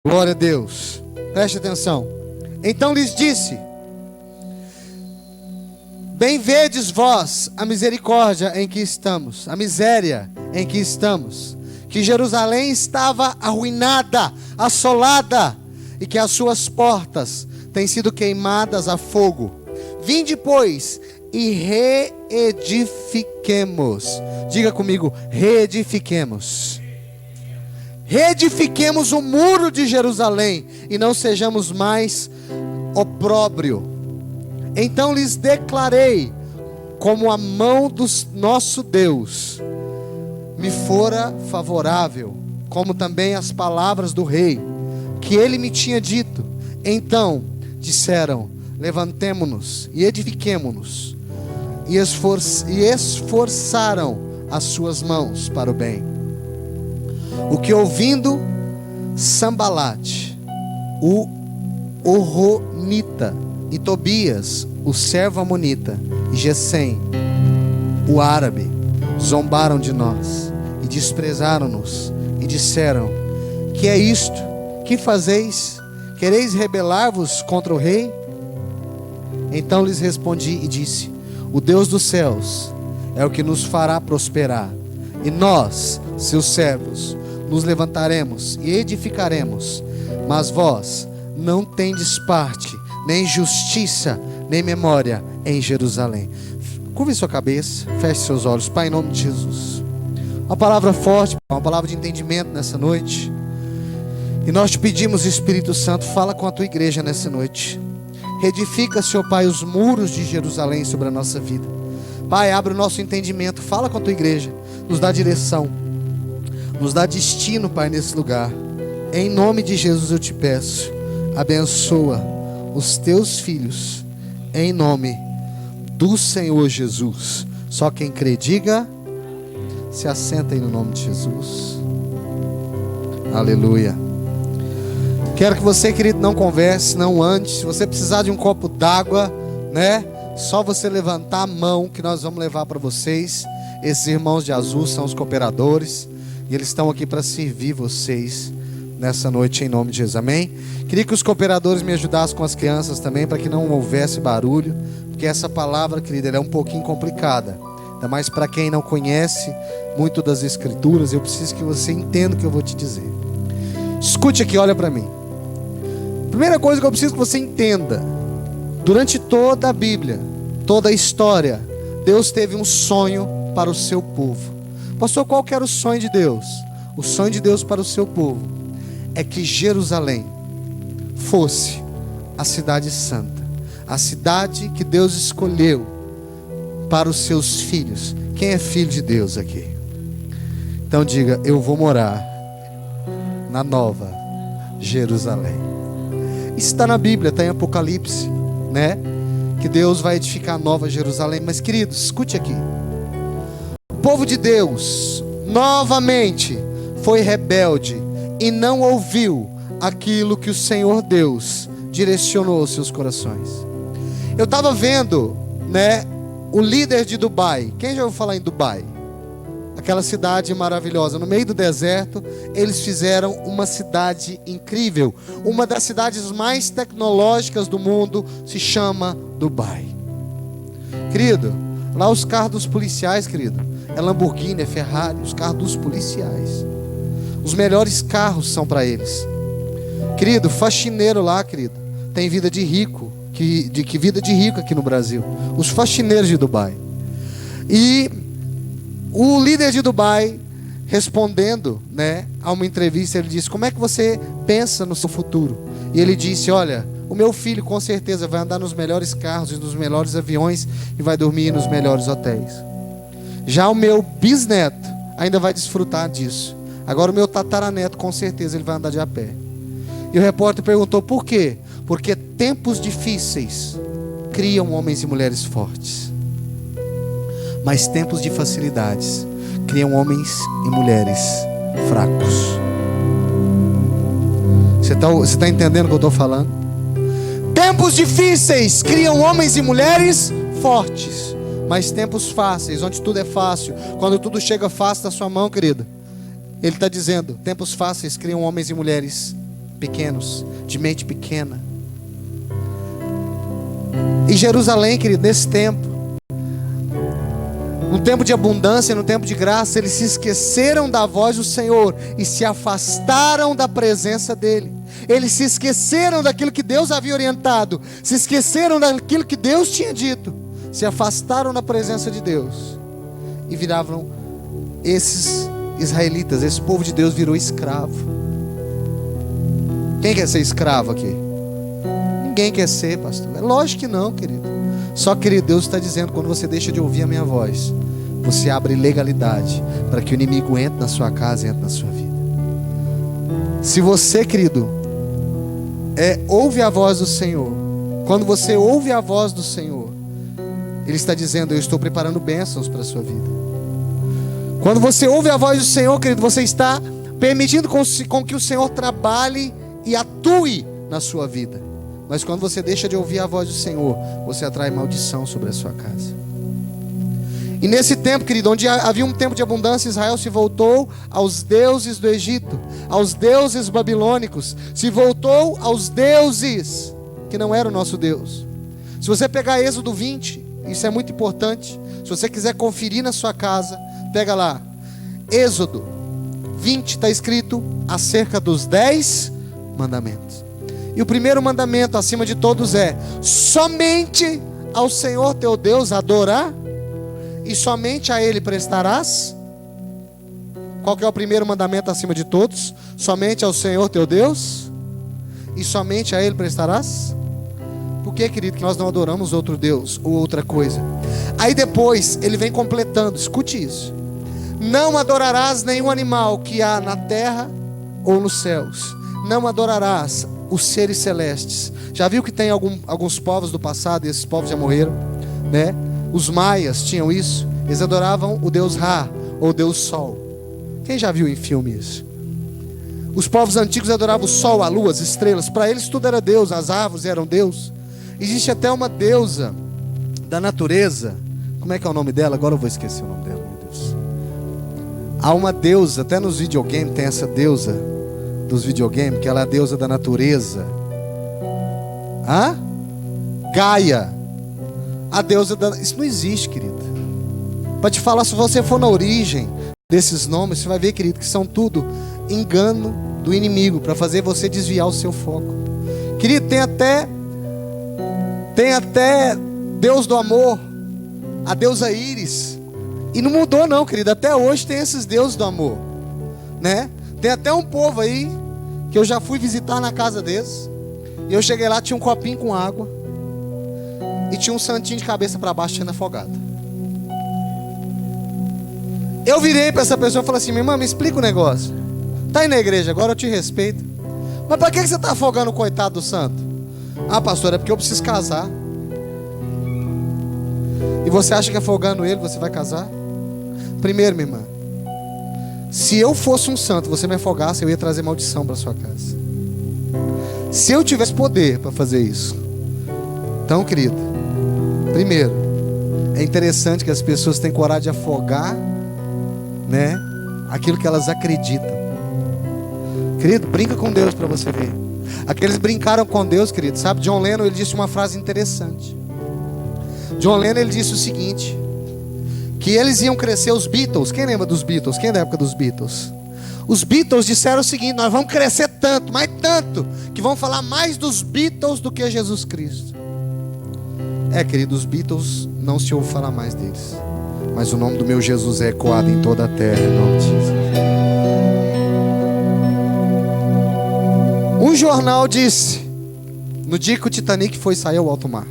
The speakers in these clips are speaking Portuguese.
Glória a Deus. Preste atenção. Então lhes disse: bem vedes vós a misericórdia em que estamos, a miséria em que estamos, que Jerusalém estava arruinada, assolada, e que as suas portas têm sido queimadas a fogo. Vinde, pois, e reedifiquemos. Diga comigo: reedifiquemos. Reedifiquemos o muro de Jerusalém, e não sejamos mais opróbrio. Então lhes declarei, como a mão do nosso Deus me fora favorável, como também as palavras do rei, que ele me tinha dito. Então disseram: levantemo-nos e edifiquemo-nos, e esforçaram as suas mãos para o bem. O que ouvindo Sambalate, o Horronita, e Tobias, o servo amonita, e Gesem, o árabe, zombaram de nós e desprezaram-nos, e disseram: que é isto? Que fazeis? Quereis rebelar-vos contra o rei? Então lhes respondi e disse: o Deus dos céus é o que nos fará prosperar, e nós, seus servos, nos levantaremos e edificaremos. Mas vós não tendes parte, nem justiça, nem memória em Jerusalém. Curve sua cabeça, feche seus olhos. Pai, em nome de Jesus, uma palavra forte, uma palavra de entendimento nessa noite. E nós te pedimos, Espírito Santo, fala com a tua igreja nessa noite. Reedifica, Senhor Pai, os muros de Jerusalém sobre a nossa vida. Pai, abre o nosso entendimento, fala com a tua igreja, nos dá direção, nos dá destino, Pai, nesse lugar. Em nome de Jesus eu te peço, abençoa os teus filhos, em nome do Senhor Jesus. Só quem crê, diga. Se assenta aí no nome de Jesus. Aleluia. Quero que você, querido, não converse, não ande. Se você precisar de um copo d'água, né? Só você levantar a mão que nós vamos levar para vocês. Esses irmãos de azul são os cooperadores, e eles estão aqui para servir vocês nessa noite em nome de Jesus, amém? Queria que os cooperadores me ajudassem com as crianças também, para que não houvesse barulho, porque essa palavra, querida, ela é um pouquinho complicada, ainda mais para quem não conhece muito das escrituras. Eu preciso que você entenda o que eu vou te dizer. Escute aqui, olha para mim. Primeira coisa que eu preciso que você entenda: durante toda a Bíblia, toda a história, Deus teve um sonho para o seu povo. Pastor, qual que era o sonho de Deus? O sonho de Deus para o seu povo é que Jerusalém fosse a cidade santa, a cidade que Deus escolheu para os seus filhos. Quem é filho de Deus aqui? Então diga: eu vou morar na nova Jerusalém. Isso está na Bíblia, está em Apocalipse, né? Que Deus vai edificar a nova Jerusalém. Mas, queridos, escute aqui. O povo de Deus novamente foi rebelde e não ouviu aquilo que o Senhor Deus direcionou aos seus corações. Eu estava vendo, né, o líder de Dubai. Quem já ouviu falar em Dubai? Aquela cidade maravilhosa, no meio do deserto. Eles fizeram uma cidade incrível. Uma das cidades mais tecnológicas do mundo se chama Dubai. Querido, lá os carros dos policiais, querido, é Lamborghini, é Ferrari, os carros dos policiais. Os melhores carros são para eles. Querido, faxineiro lá, querido, tem vida de rico. Que vida de rico aqui no Brasil. Os faxineiros de Dubai. E o líder de Dubai, respondendo, né, a uma entrevista, ele disse: como é que você pensa no seu futuro? E ele disse: olha, o meu filho com certeza vai andar nos melhores carros e nos melhores aviões e vai dormir nos melhores hotéis. Já o meu bisneto ainda vai desfrutar disso. Agora o meu tataraneto com certeza ele vai andar de a pé. E o repórter perguntou: por quê? Porque tempos difíceis criam homens e mulheres fortes, mas tempos de facilidades criam homens e mulheres fracos. Você está entendendo o que eu estou falando? Tempos difíceis criam homens e mulheres fortes, mas tempos fáceis, onde tudo é fácil, quando tudo chega fácil da sua mão, querido, ele está dizendo: tempos fáceis criam homens e mulheres pequenos, de mente pequena. Em Jerusalém, querido, nesse tempo, no tempo de abundância, no tempo de graça, eles se esqueceram da voz do Senhor e se afastaram da presença dEle. Eles se esqueceram daquilo que Deus havia orientado, se esqueceram daquilo que Deus tinha dito, se afastaram da presença de Deus e viravam esses israelitas, esse povo de Deus virou escravo. Quem quer ser escravo aqui? Ninguém quer ser, pastor. É lógico que não, querido. Só que, querido, Deus está dizendo, quando você deixa de ouvir a minha voz, você abre legalidade para que o inimigo entre na sua casa e entre na sua vida. Se você, querido, ouve a voz do Senhor, quando você ouve a voz do Senhor, Ele está dizendo, eu estou preparando bênçãos para a sua vida. Quando você ouve a voz do Senhor, querido, você está permitindo com que o Senhor trabalhe e atue na sua vida. Mas quando você deixa de ouvir a voz do Senhor, você atrai maldição sobre a sua casa. E nesse tempo, querido, onde havia um tempo de abundância, Israel se voltou aos deuses do Egito, aos deuses babilônicos, se voltou aos deuses que não era o nosso Deus. Se você pegar Êxodo 20, isso é muito importante. Se você quiser conferir na sua casa, pega lá, Êxodo 20, está escrito acerca dos 10 mandamentos. E o primeiro mandamento acima de todos é: somente ao Senhor teu Deus adorar, e somente a Ele prestarás. Qual que é o primeiro mandamento acima de todos? Somente ao Senhor teu Deus, e somente a Ele prestarás. Por que, querido, que nós não adoramos outro Deus ou outra coisa? Aí depois ele vem completando, escute isso: não adorarás nenhum animal que há na terra ou nos céus, não adorarás os seres celestes. Já viu que tem alguns povos do passado, e esses povos já morreram, né? Os maias tinham isso. Eles adoravam o deus Ra, ou deus Sol. Quem já viu em filme isso? Os povos antigos adoravam o sol, a lua, as estrelas. Para eles tudo era Deus, as árvores eram Deus. Existe até uma deusa da natureza. Como é que é o nome dela? Agora eu vou esquecer o nome dela, meu Deus. Há uma deusa, até nos videogames tem essa deusa dos videogames, que ela é a deusa da natureza. Gaia. A deusa da... Isso não existe, querido. Para te falar, se você for na origem desses nomes, você vai ver, querido, que são tudo engano do inimigo, para fazer você desviar o seu foco. Querido, tem até Deus do amor, a deusa Íris. E não mudou não, querido. Até hoje tem esses deuses do amor, né? Tem até um povo aí que eu já fui visitar na casa deles. E eu cheguei lá, tinha um copinho com água e tinha um santinho de cabeça para baixo sendo afogado. Eu virei para essa pessoa e falei assim: minha irmã, me explica o negócio. Tá aí na igreja agora, eu te respeito, mas para que você está afogando o coitado do santo? Ah, pastor, é porque eu preciso casar. E você acha que afogando ele você vai casar? Primeiro, minha irmã, se eu fosse um santo, você me afogasse, eu ia trazer maldição para sua casa. Se eu tivesse poder para fazer isso. Então, querido, primeiro, é interessante que as pessoas têm coragem de afogar, né, aquilo que elas acreditam. Querido, brinca com Deus para você ver. Aqueles brincaram com Deus, querido. Sabe, John Lennon, ele disse uma frase interessante. John Lennon, ele disse o seguinte: que eles iam crescer, os Beatles. Quem lembra dos Beatles? Quem é da época dos Beatles? Os Beatles disseram o seguinte: nós vamos crescer tanto, mas tanto, que vão falar mais dos Beatles do que Jesus Cristo. Querido, os Beatles não se ouve falar mais deles, mas o nome do meu Jesus é ecoado em toda a terra, em nome de Jesus. Um jornal disse, no dia que o Titanic foi sair ao alto mar.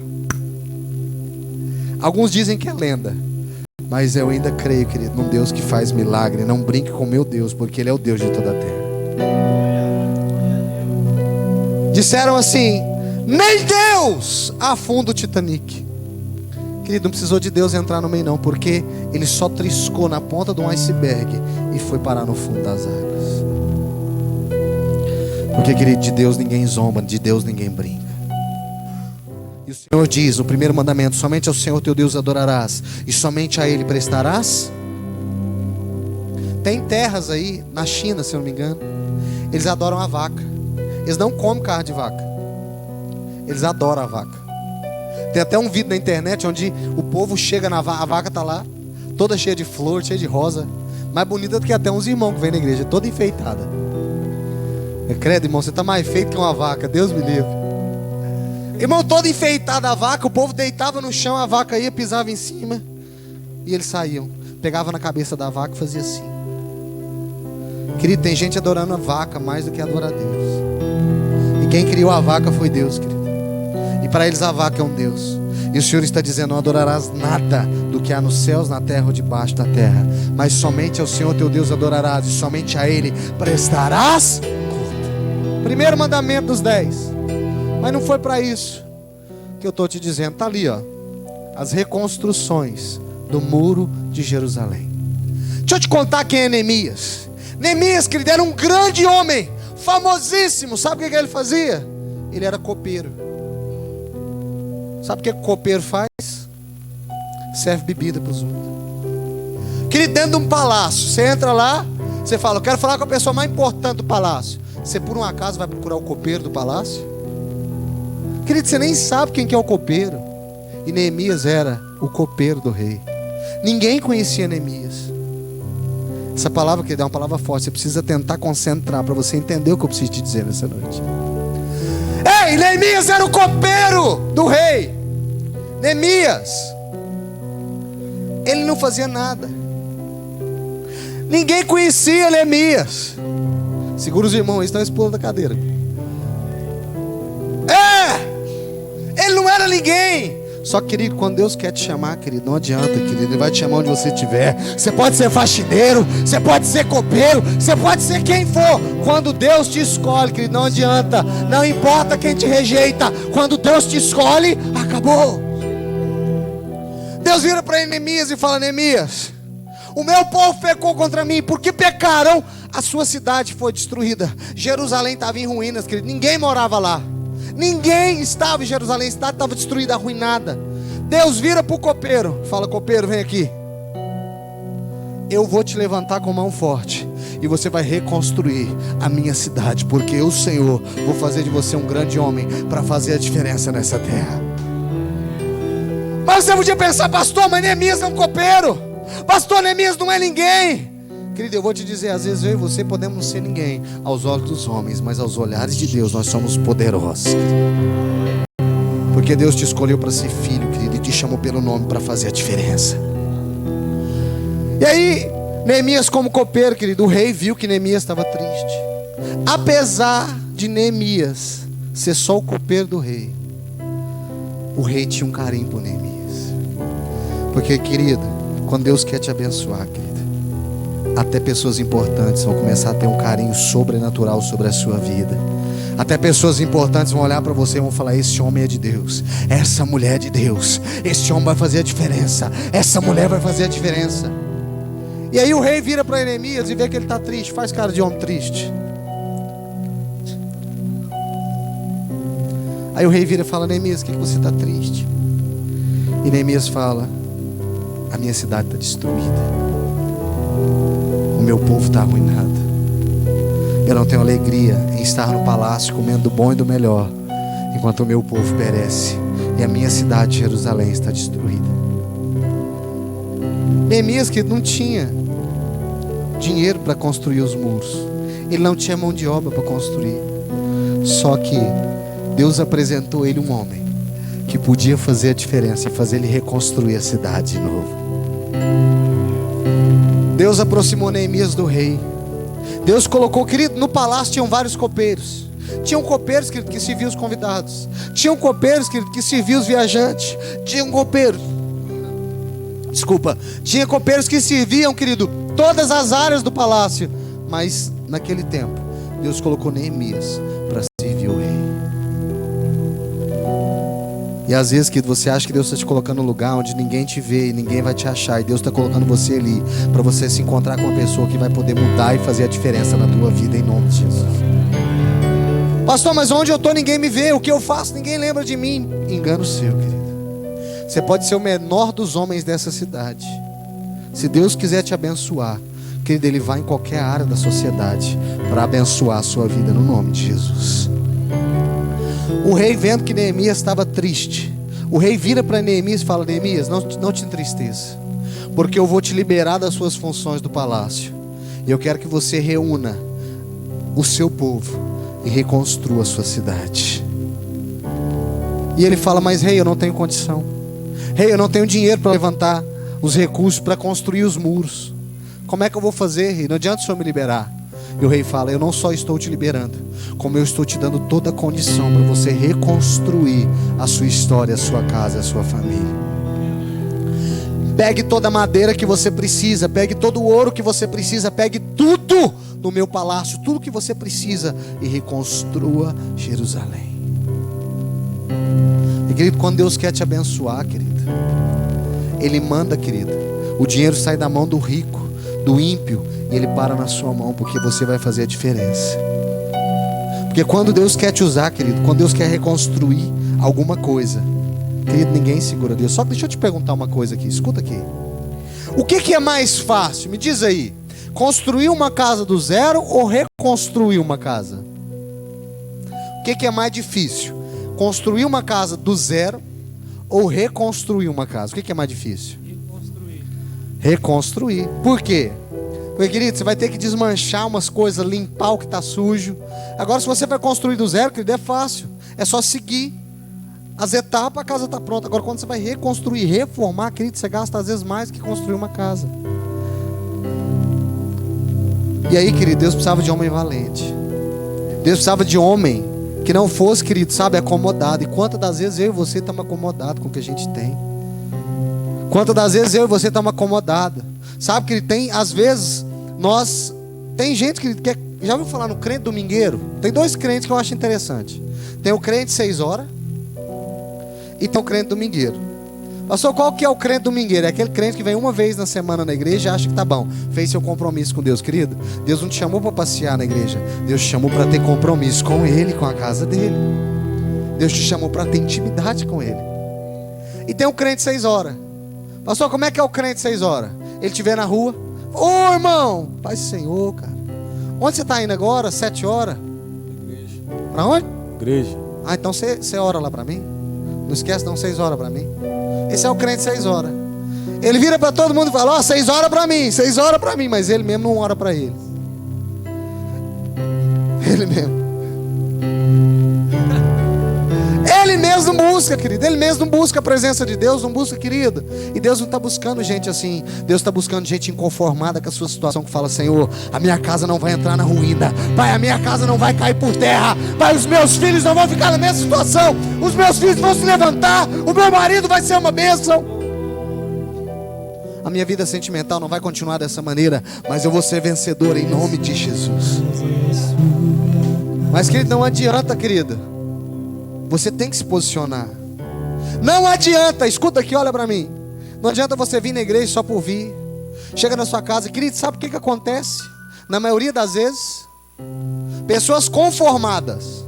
Alguns dizem que é lenda, mas eu ainda creio, querido, num Deus que faz milagre. Não brinque com meu Deus, porque Ele é o Deus de toda a terra. Disseram assim: nem Deus afunda o Titanic. Querido, não precisou de Deus entrar no meio não, porque Ele só triscou na ponta de um iceberg e foi parar no fundo das águas. Porque, querido, de Deus ninguém zomba, de Deus ninguém brinca. E o Senhor diz no primeiro mandamento: somente ao Senhor teu Deus adorarás, e somente a Ele prestarás. Tem terras aí, na China, se eu não me engano, eles adoram a vaca. Eles não comem carne de vaca. Eles adoram a vaca. Tem até um vídeo na internet onde o povo chega na vaca, a vaca está lá, toda cheia de flor, cheia de rosa, mais bonita do que até uns irmãos que vêm na igreja, toda enfeitada. Credo, irmão, você está mais feito que uma vaca, Deus me livre. Irmão, toda enfeitada a vaca, o povo deitava no chão, a vaca ia, pisava em cima, e eles saíam. Pegava na cabeça da vaca e fazia assim. Querido, tem gente adorando a vaca mais do que adorar a Deus. E quem criou a vaca foi Deus, querido. E para eles a vaca é um Deus. E o Senhor está dizendo: não adorarás nada do que há nos céus, na terra ou debaixo da terra, mas somente ao Senhor teu Deus adorarás, e somente a Ele prestarás culto. Primeiro mandamento dos 10. Mas não foi para isso que eu estou te dizendo. Está ali, ó, as reconstruções do muro de Jerusalém. Deixa eu te contar quem é Neemias. Neemias, querido, era um grande homem, famosíssimo. Sabe o que ele fazia? Ele era copeiro. Sabe o que o copeiro faz? Serve bebida para os outros. Querido, dentro de um palácio, você entra lá, você fala: eu quero falar com a pessoa mais importante do palácio. Você por um acaso vai procurar o copeiro do palácio? Querido, você nem sabe quem que é o copeiro. E Neemias era o copeiro do rei. Ninguém conhecia Neemias. Essa palavra que é uma palavra forte. Você precisa tentar concentrar para você entender o que eu preciso te dizer nessa noite. Ei, Neemias era o copeiro do rei. Neemias, ele não fazia nada. Ninguém conhecia Neemias. Segura os irmãos, eles estão explodindo da cadeira. Ele não era ninguém. Só que, querido, quando Deus quer te chamar, querido, não adianta, querido. Ele vai te chamar onde você estiver. Você pode ser faxineiro, você pode ser copeiro, você pode ser quem for. Quando Deus te escolhe, querido, não adianta. Não importa quem te rejeita. Quando Deus te escolhe, acabou. Deus vira para Neemias e fala: Neemias, o meu povo pecou contra mim. Por que pecaram? A sua cidade foi destruída. Jerusalém estava em ruínas, querido. Ninguém morava lá. Ninguém estava em Jerusalém. A cidade estava destruída, arruinada. Deus vira para o copeiro, fala: copeiro, vem aqui. Eu vou te levantar com mão forte, e você vai reconstruir a minha cidade, porque eu, Senhor, vou fazer de você um grande homem para fazer a diferença nessa terra. Mas você podia pensar: pastor, mas Neemias é um copeiro. Pastor, Neemias não é ninguém. Querido, eu vou te dizer, às vezes eu e você podemos não ser ninguém aos olhos dos homens, mas aos olhares de Deus nós somos poderosos. Porque Deus te escolheu para ser filho, querido, e te chamou pelo nome para fazer a diferença. E aí, Neemias como copeiro, querido, o rei viu que Neemias estava triste. Apesar de Neemias ser só o copeiro do rei, o rei tinha um carinho por Neemias. Porque, querido, quando Deus quer te abençoar, querido, até pessoas importantes vão começar a ter um carinho sobrenatural sobre a sua vida. Até pessoas importantes vão olhar para você e vão falar: esse homem é de Deus, essa mulher é de Deus, esse homem vai fazer a diferença, essa mulher vai fazer a diferença. E aí o rei vira para Neemias e vê que ele está triste. Faz cara de homem triste. Aí o rei vira e fala: Neemias, por que você está triste? E Neemias fala: a minha cidade está destruída, o meu povo está arruinado. Eu não tenho alegria em estar no palácio comendo do bom e do melhor, enquanto o meu povo perece e a minha cidade, Jerusalém, está destruída. Neemias, que não tinha dinheiro para construir os muros, ele não tinha mão de obra para construir. Só que Deus apresentou ele um homem que podia fazer a diferença e fazer ele reconstruir a cidade de novo. Deus aproximou Neemias do rei. Deus colocou, querido, no palácio tinham vários copeiros. Tinham copeiros, querido, que serviam os convidados. Tinham copeiros, querido, que serviam os viajantes. Tinha copeiros que serviam, querido, todas as áreas do palácio. Mas naquele tempo Deus colocou Neemias para servir o rei. E às vezes, querido, você acha que Deus está te colocando num lugar onde ninguém te vê e ninguém vai te achar, e Deus está colocando você ali para você se encontrar com uma pessoa que vai poder mudar e fazer a diferença na tua vida, em nome de Jesus. Pastor, mas onde eu estou ninguém me vê, o que eu faço ninguém lembra de mim. Engano seu, querido. Você pode ser o menor dos homens dessa cidade. Se Deus quiser te abençoar, querido, Ele vai em qualquer área da sociedade para abençoar a sua vida, no nome de Jesus. O rei, vendo que Neemias estava triste, o rei vira para Neemias e fala: Neemias, não te entristeça, porque eu vou te liberar das suas funções do palácio, e eu quero que você reúna o seu povo e reconstrua a sua cidade. E ele fala: mas rei, eu não tenho condição. Rei, eu não tenho dinheiro para levantar os recursos para construir os muros. Como é que eu vou fazer, rei? Não adianta o senhor me liberar. E o rei fala: eu não só estou te liberando, como eu estou te dando toda a condição para você reconstruir a sua história, a sua casa, a sua família. Pegue toda a madeira que você precisa, pegue todo o ouro que você precisa, pegue tudo no meu palácio, tudo que você precisa, e reconstrua Jerusalém. E querido, quando Deus quer te abençoar, querido, Ele manda, querido, o dinheiro sai da mão do rico, do ímpio, e ele para na sua mão, porque você vai fazer a diferença. Porque quando Deus quer te usar, querido, quando Deus quer reconstruir alguma coisa, querido, ninguém segura Deus. Só que deixa eu te perguntar uma coisa aqui, escuta aqui. O que é mais fácil? Me diz aí, construir uma casa do zero ou reconstruir uma casa? O que é mais difícil? Construir uma casa do zero ou reconstruir uma casa? O que é mais difícil? Reconstruir. Por quê? Porque, querido, você vai ter que desmanchar umas coisas, limpar o que está sujo. Agora, se você vai construir do zero, querido, é fácil. É só seguir as etapas, a casa está pronta. Agora, quando você vai reconstruir, reformar, querido, você gasta às vezes mais que construir uma casa. E aí, querido, Deus precisava de homem valente. Deus precisava de homem que não fosse, querido, sabe, acomodado. E quantas das vezes eu e você estamos acomodados com o que a gente tem? Quantas das vezes eu e você estamos acomodados? Sabe, querido, tem, às vezes, tem gente que já ouviu falar no crente domingueiro? Tem dois crentes que eu acho interessante. Tem o crente 6 horas e tem o crente domingueiro. Pastor, qual que é o crente domingueiro? É aquele crente que vem uma vez na semana na igreja e acha que tá bom, fez seu compromisso com Deus. Querido, Deus não te chamou para passear na igreja, Deus te chamou para ter compromisso com Ele, com a casa dele. Deus te chamou para ter intimidade com Ele. E tem o crente 6 horas. Pastor, como é que é o crente 6 horas? Ele te vê na rua: ô irmão, Pai Senhor, cara, onde você está indo agora? 7 horas? Igreja. Para onde? Igreja. Ah, então você ora lá para mim? Não esquece, não, 6 horas para mim. Esse é o crente 6 horas. Ele vira para todo mundo e fala: ó, 6 horas para mim, 6 horas para mim. Mas ele mesmo não ora para ele. Ele mesmo. Ele mesmo não busca, querido. Ele mesmo não busca a presença de Deus, não busca, querido. E Deus não está buscando gente assim. Deus está buscando gente inconformada com a sua situação, que fala: Senhor, a minha casa não vai entrar na ruína. Pai, a minha casa não vai cair por terra. Pai, os meus filhos não vão ficar na mesma situação. Os meus filhos vão se levantar. O meu marido vai ser uma bênção. A minha vida sentimental não vai continuar dessa maneira, mas eu vou ser vencedor em nome de Jesus. Mas, querido, não adianta, querida. Você tem que se posicionar. Não adianta, escuta aqui, olha para mim. Não adianta você vir na igreja só por vir. Chega na sua casa, querido, sabe o que acontece? Na maioria das vezes, pessoas conformadas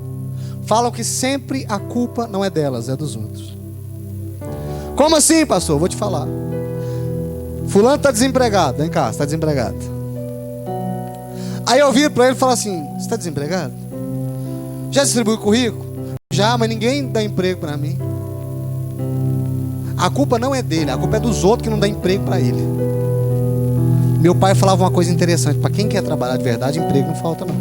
falam que sempre a culpa não é delas, é dos outros. Como assim, pastor? Vou te falar. Fulano está desempregado, vem cá, você está desempregado. Aí eu viro para ele e falo assim: você está desempregado? Já distribuiu currículo? Já, mas ninguém dá emprego para mim. A culpa não é dele, a culpa é dos outros que não dá emprego para ele. Meu pai falava uma coisa interessante: para quem quer trabalhar de verdade, emprego não falta não.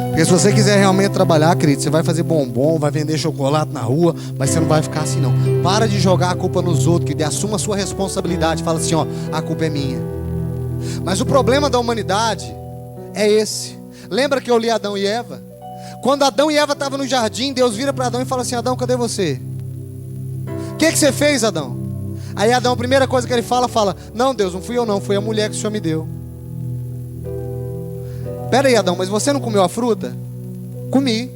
Porque se você quiser realmente trabalhar, querido, você vai fazer bombom, vai vender chocolate na rua, mas você não vai ficar assim não. Para de jogar a culpa nos outros, querido, assuma a sua responsabilidade. Fala assim: ó, a culpa é minha. Mas o problema da humanidade é esse. Lembra que eu li Adão e Eva? Quando Adão e Eva estavam no jardim, Deus vira para Adão e fala assim: Adão, cadê você? O que você fez, Adão? Aí Adão, a primeira coisa que ele fala: não, Deus, não fui eu não, foi a mulher que o Senhor me deu. Pera aí, Adão, mas você não comeu a fruta? Comi.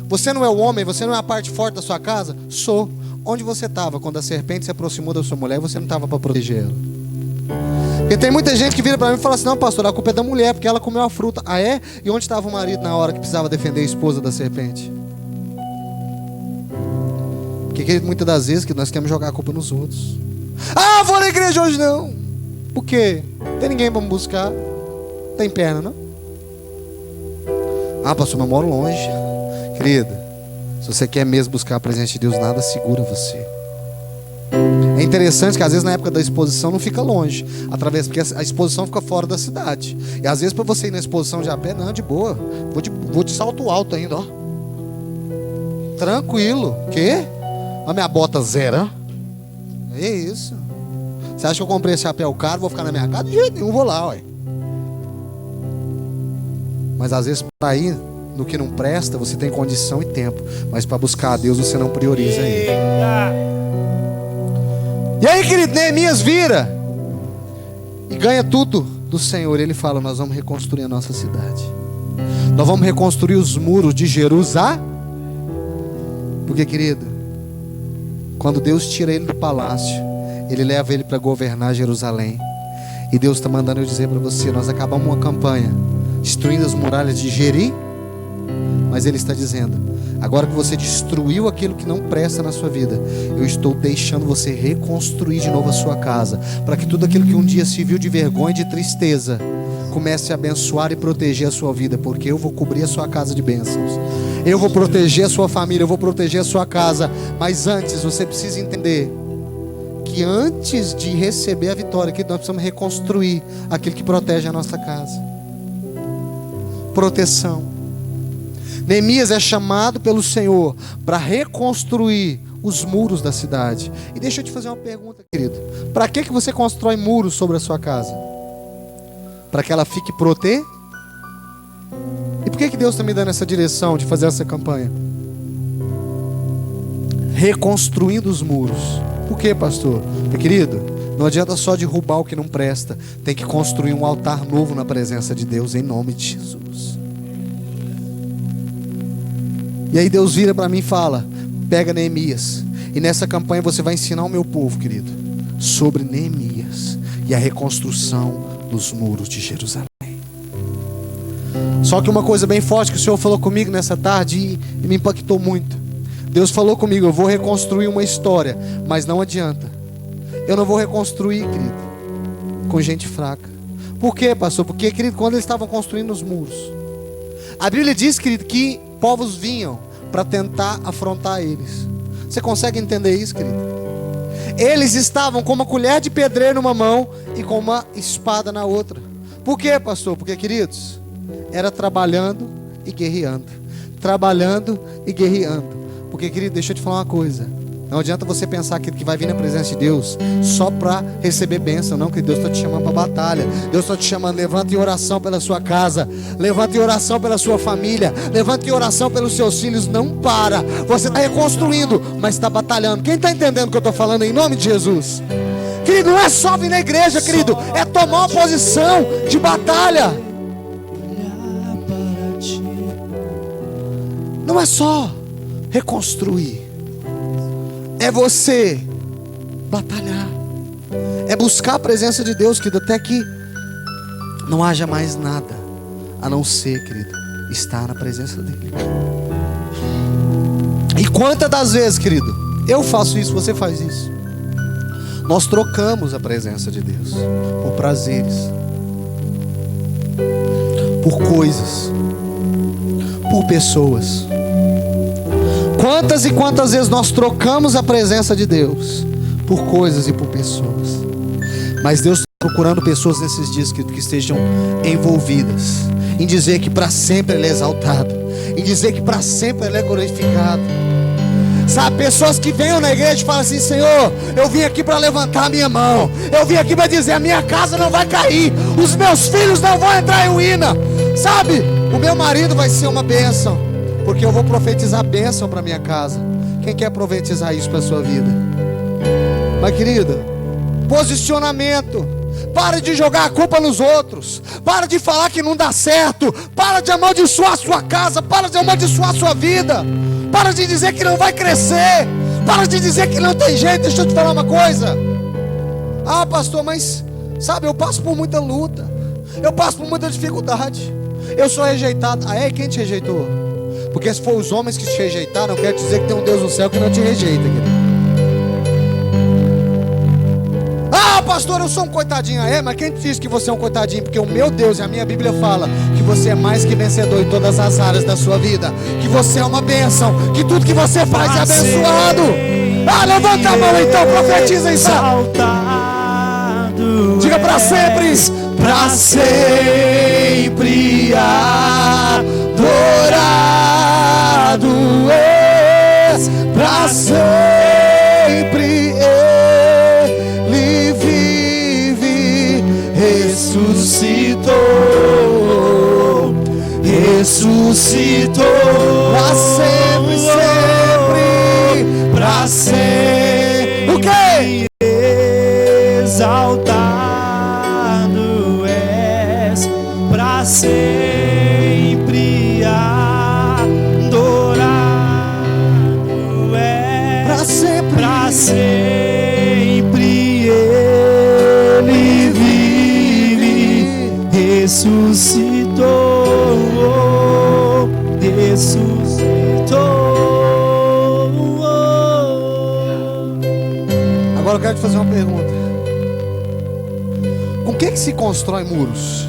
Você não é o homem, você não é a parte forte da sua casa? Sou. Onde você estava quando a serpente se aproximou da sua mulher e você não estava para proteger ela? Porque tem muita gente que vira para mim e fala assim: não, pastor, a culpa é da mulher, porque ela comeu a fruta. Ah, é? E onde estava o marido na hora que precisava defender a esposa da serpente? Porque muitas das vezes que nós queremos jogar a culpa nos outros. Ah, vou na igreja hoje não. Por quê? Tem ninguém para me buscar. Tem perna, não? Ah, pastor, eu moro longe. Querida, Se você quer mesmo buscar a presença de Deus, nada segura você. É interessante que às vezes na época da exposição não fica longe, porque a exposição fica fora da cidade. E às vezes para você ir na exposição de a pé, não, de boa. Vou de salto alto ainda, ó. Tranquilo. Quê? A minha bota zero. É isso. Você acha que eu comprei esse chapéu caro, vou ficar na minha casa? De jeito nenhum, vou lá, ué. Mas às vezes para ir no que não presta, você tem condição e tempo. Mas para buscar a Deus, você não prioriza Ele. E aí, querido, Neemias vira e ganha tudo do Senhor. Ele fala: nós vamos reconstruir a nossa cidade. Nós vamos reconstruir os muros de Jerusalém. Porque, querido, quando Deus tira ele do palácio, Ele leva ele para governar Jerusalém. E Deus está mandando eu dizer para você: nós acabamos uma campanha destruindo as muralhas de Jeri. Mas Ele está dizendo: agora que você destruiu aquilo que não presta na sua vida, eu estou deixando você reconstruir de novo a sua casa, para que tudo aquilo que um dia se viu de vergonha e de tristeza comece a abençoar e proteger a sua vida. Porque eu vou cobrir a sua casa de bênçãos, eu vou proteger a sua família, eu vou proteger a sua casa. Mas antes você precisa entender que antes de receber a vitória, que nós precisamos reconstruir aquilo que protege a nossa casa. Proteção. Neemias é chamado pelo Senhor para reconstruir os muros da cidade. E deixa eu te fazer uma pergunta, querido: para que você constrói muros sobre a sua casa? Para que ela fique protegida? E por que Deus está me dando essa direção de fazer essa campanha? Reconstruindo os muros. Por quê, pastor? Porque, querido, não adianta só derrubar o que não presta. Tem que construir um altar novo na presença de Deus, em nome de Jesus. E aí Deus vira para mim e fala: pega Neemias, e nessa campanha você vai ensinar o meu povo, querido, sobre Neemias e a reconstrução dos muros de Jerusalém. Só que uma coisa bem forte que o Senhor falou comigo nessa tarde e me impactou muito. Deus falou comigo: eu vou reconstruir uma história, mas não adianta. Eu não vou reconstruir, querido, com gente fraca. Por quê, pastor? Porque, querido, quando eles estavam construindo os muros, a Bíblia diz, querido, que povos vinham para tentar afrontar eles. Você consegue entender isso, querido? Eles estavam com uma colher de pedreiro numa mão e com uma espada na outra. Por quê, pastor? Porque, queridos, era trabalhando e guerreando. Trabalhando e guerreando. Porque, querido, deixa eu te falar uma coisa: não adianta você pensar que vai vir na presença de Deus só para receber bênção. Não, que Deus está te chamando para batalha. Deus está te chamando: levanta em oração pela sua casa, levanta em oração pela sua família, levanta em oração pelos seus filhos. Não para. Você está reconstruindo, mas está batalhando. Quem está entendendo o que eu estou falando, em nome de Jesus? Querido, não é só vir na igreja, querido, é tomar uma posição de batalha. Não é só reconstruir, é você batalhar, é buscar a presença de Deus, querido, até que não haja mais nada a não ser, querido, estar na presença dEle. E quantas das vezes, querido, eu faço isso, você faz isso, nós trocamos a presença de Deus por prazeres, por coisas, por pessoas. Quantas e quantas vezes nós trocamos a presença de Deus por coisas e por pessoas. Mas Deus está procurando pessoas nesses dias que estejam envolvidas em dizer que para sempre Ele é exaltado, em dizer que para sempre Ele é glorificado. Sabe, pessoas que venham na igreja e falam assim: Senhor, eu vim aqui para levantar a minha mão, eu vim aqui para dizer: a minha casa não vai cair, os meus filhos não vão entrar em ruína, sabe, o meu marido vai ser uma bênção, porque eu vou profetizar bênção para minha casa. Quem quer profetizar isso para a sua vida? Mas, querida, posicionamento. Para de jogar a culpa nos outros. Para de falar que não dá certo. Para de amaldiçoar a sua casa. Para de amaldiçoar a sua vida. Para de dizer que não vai crescer. Para de dizer que não tem jeito. Deixa eu te falar uma coisa. Ah, pastor, mas sabe, eu passo por muita luta, eu passo por muita dificuldade, eu sou rejeitado. Ah, quem te rejeitou? Porque se for os homens que te rejeitaram, quer dizer que tem um Deus no céu que não te rejeita, querido. Ah, pastor, eu sou um coitadinho. Mas quem te disse que você é um coitadinho? Porque o meu Deus e a minha Bíblia fala que você é mais que vencedor em todas as áreas da sua vida, que você é uma bênção, que tudo que você faz é abençoado. Levanta a mão então, profetiza isso. Diga para sempre. Para sempre adorado és, para sempre Ele vive, ressuscitou, para sempre, sempre, para sempre. O quê? Exaltado és, para sempre adorado és, para sempre Ele vive, ressuscitou, Agora eu quero te fazer uma pergunta. Com o que se constrói muros?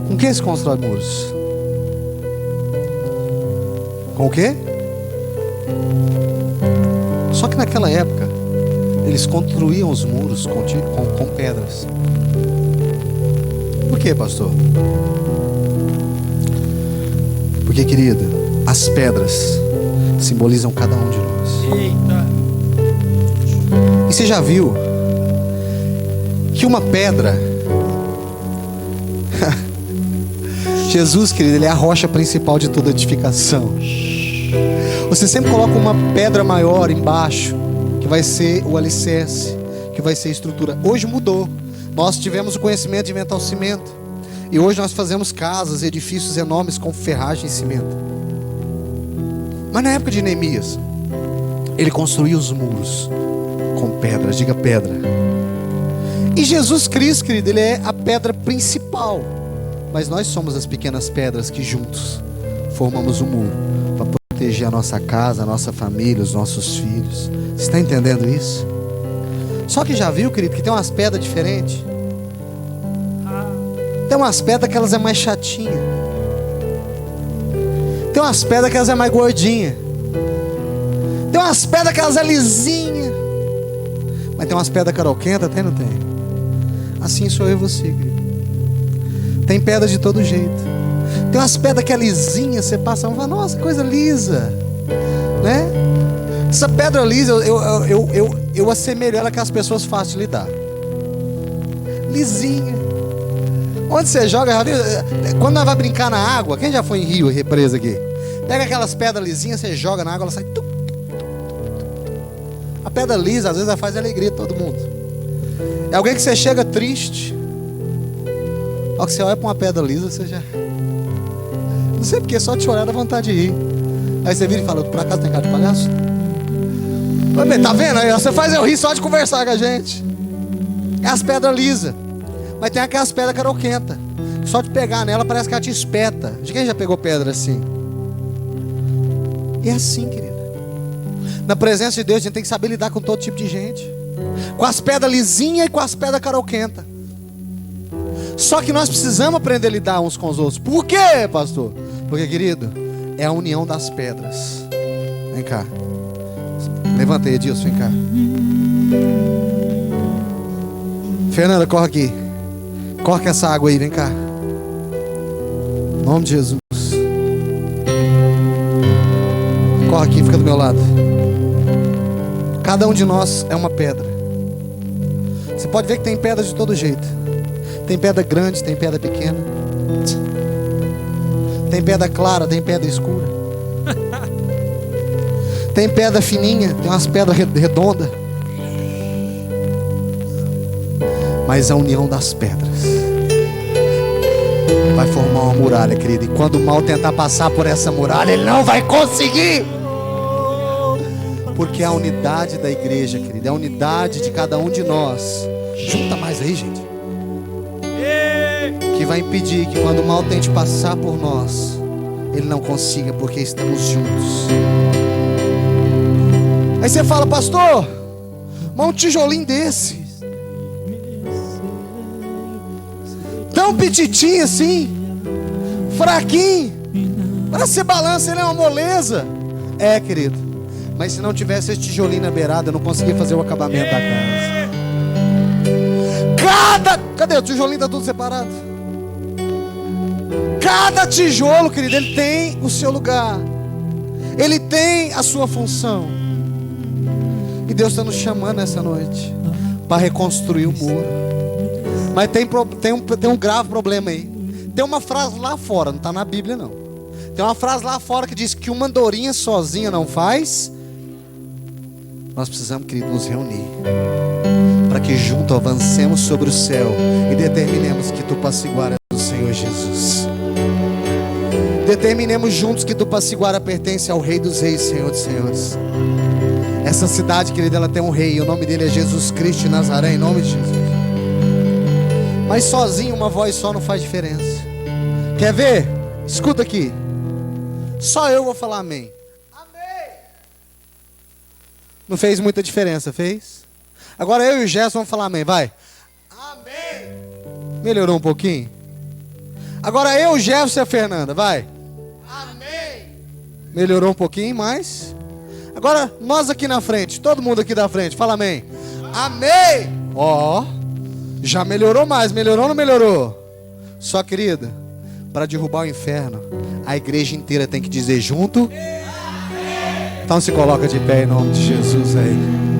Com o que se constrói muros? Com o quê? Só que naquela época eles construíam os muros com pedras. Por quê, pastor? Porque, querida, as pedras simbolizam cada um de nós. Eita. E você já viu que uma pedra Jesus, querido, Ele é a rocha principal de toda edificação. Você sempre coloca uma pedra maior embaixo, que vai ser o alicerce, que vai ser a estrutura. Hoje mudou. Nós tivemos o conhecimento de inventar o cimento, e hoje nós fazemos casas, edifícios enormes com ferragem e cimento. Mas na época de Neemias, ele construía os muros com pedras. Diga pedra. E Jesus Cristo, querido, Ele é a pedra principal, mas nós somos as pequenas pedras que juntos formamos o muro para proteger a nossa casa, a nossa família, os nossos filhos. Você está entendendo isso? Só que já viu, querido, que tem umas pedras diferentes? Tem umas pedras que elas é mais chatinha. Tem umas pedras que elas é mais gordinha. Tem umas pedras que elas é lisinha. Mas tem umas pedras caroquenta, tem, não tem? Assim sou eu e você, querido. Tem pedra de todo jeito. Tem umas pedras que é lisinha, você passa e fala, nossa, coisa lisa, né? Essa pedra lisa, eu assemelho ela que as pessoas fáceis de lidar. Lisinha. Onde você joga, já viu? Quando nós vamos brincar na água, quem já foi em rio, represa aqui? Pega aquelas pedras lisinhas, você joga na água, ela sai. A pedra lisa, às vezes, ela faz alegria de todo mundo. É alguém que você chega triste. Ao que você olha para uma pedra lisa, você já... Não sei porque, só de chorar dá vontade de rir. Aí você vira e fala, por acaso tem cara de palhaço? Tá vendo? Aí você faz eu rir só de conversar com a gente. É as pedras lisas. Mas tem aquelas pedras caroquentas. Só de pegar nela parece que ela te espeta. De quem já pegou pedra assim? E é assim, querida. Na presença de Deus a gente tem que saber lidar com todo tipo de gente. Com as pedras lisinhas e com as pedras caroquentas. Só que nós precisamos aprender a lidar uns com os outros. Por quê, pastor? Porque, querido, é a união das pedras. Vem cá. Levanta aí, Edilson, vem cá. Fernanda, corre aqui. Corre com essa água aí, vem cá. Em nome de Jesus. Corre aqui, fica do meu lado. Cada um de nós é uma pedra. Você pode ver que tem pedra de todo jeito. Tem pedra grande, tem pedra pequena. Tem pedra clara, tem pedra escura. Tem pedra fininha, tem umas pedras redondas. Mas a união das pedras vai formar uma muralha, querido. E quando o mal tentar passar por essa muralha, ele não vai conseguir. Porque é a unidade da igreja, querido, é a unidade de cada um de nós. Junta mais aí, gente. Que vai impedir que quando o mal tente passar por nós, ele não consiga, porque estamos juntos. Aí você fala, pastor, Mas um tijolinho desse, tão petitinho assim, fraquinho, para ser balança, ele é uma moleza. É, querido, mas se não tivesse esse tijolinho na beirada, eu não conseguia fazer o acabamento da casa. Cadê o tijolinho? Tá tudo separado. Cada tijolo, querido, ele tem o seu lugar, ele tem a sua função. E Deus está nos chamando essa noite para reconstruir o muro. Mas tem um grave problema aí. Tem uma frase lá fora, não está na Bíblia não. Tem uma frase lá fora que diz que uma andorinha sozinha não faz. Nós precisamos, querido, nos reunir para que juntos avancemos sobre o céu e determinemos que Tupaciguara é do Senhor Jesus. Determinemos juntos que Tupaciguara pertence ao Rei dos Reis, Senhor dos Senhores. Essa cidade, querida, ela tem um rei, o nome dele é Jesus Cristo de Nazaré, em nome de Jesus. Mas sozinho, uma voz só não faz diferença. Quer ver? Escuta aqui. Só eu vou falar amém. Amém. Não fez muita diferença, fez? Agora eu e o Gerson vamos falar amém, vai. Amém. Melhorou um pouquinho? Agora eu, o Gerson e a Fernanda, vai. Amém. Melhorou um pouquinho mais? Agora nós aqui na frente, todo mundo aqui da frente, fala amém. Amém. Ó, já melhorou mais, melhorou ou não melhorou? Só, querida, para derrubar o inferno, a igreja inteira tem que dizer junto. Então se coloca de pé em nome de Jesus aí.